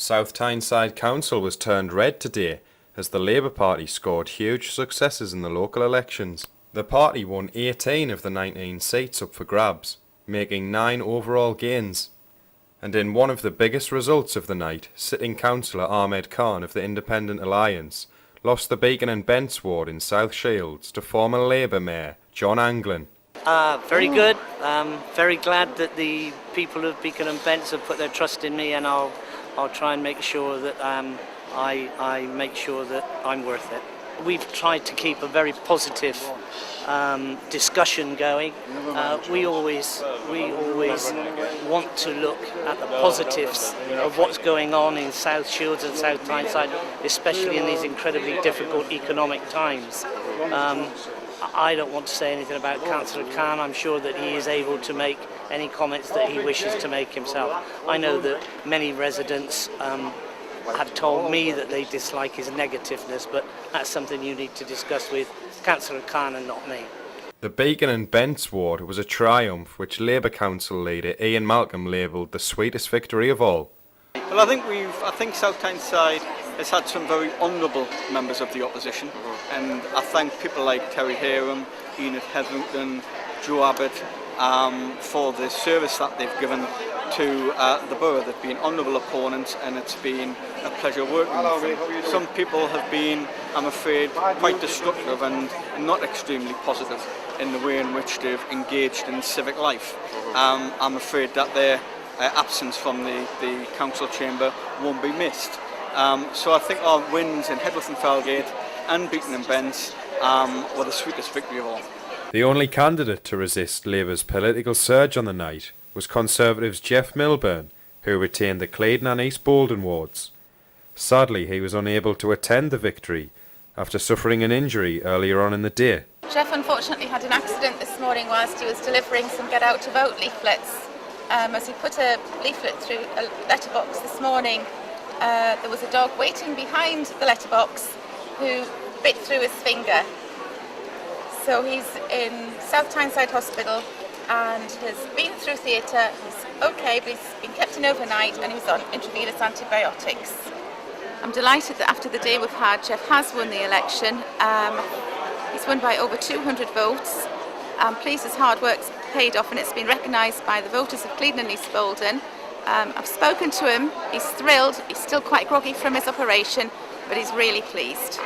South Tyneside Council was turned red today as the Labour Party scored huge successes in the local elections. The party won 18 of the 19 seats up for grabs, making 9 overall gains. And in one of the biggest results of the night, sitting councillor Ahmed Khan of the Independent Alliance lost the Beacon and Bents ward in South Shields to former Labour Mayor John Anglin. Very good. Very glad that the people of Beacon and Bents have put their trust in me, and I'll try and make sure that I make sure that I'm worth it. We've tried to keep a very positive discussion going. We always want to look at the positives of what's going on in South Shields and South Tyneside, especially in these incredibly difficult economic times. I don't want to say anything about Councillor Khan. I'm sure that he is able to make any comments that he wishes to make himself. I know that many residents have told me that they dislike his negativeness, but that's something you need to discuss with Councillor Khan and not me. The Beacon and Bents ward was a triumph which Labour Council leader Ian Malcolm labelled the sweetest victory of all. Well, I think South Tyneside has had some very honourable members of the opposition, and I thank people like Terry Harum, Enid Hetherington, Joe Abbott for the service that they've given to the borough. They've been honourable opponents, and it's been a pleasure working with them. Some people have been, I'm afraid, quite destructive and not extremely positive in the way in which they've engaged in civic life. I'm afraid that their absence from the council chamber won't be missed. So I think our wins in Hedworth and Felgate and Beacon and Bents were the sweetest victory of all. The only candidate to resist Labour's political surge on the night was Conservatives' Jeff Milburn, who retained the Claydon and East Bolden wards. Sadly, he was unable to attend the victory after suffering an injury earlier on in the day. Jeff unfortunately had an accident this morning whilst he was delivering some Get Out to Vote leaflets. As he put a leaflet through a letterbox this morning, there was a dog waiting behind the letterbox who bit through his finger. So he's in South Tyneside Hospital and has been through theatre. He's okay, but he's been kept in overnight and he's on intravenous antibiotics. I'm delighted that after the day we've had, Jeff has won the election. He's won by over 200 votes. I'm pleased his hard work's paid off and it's been recognised by the voters of Claydon and East Bolden. I've spoken to him, he's thrilled, he's still quite groggy from his operation, but he's really pleased.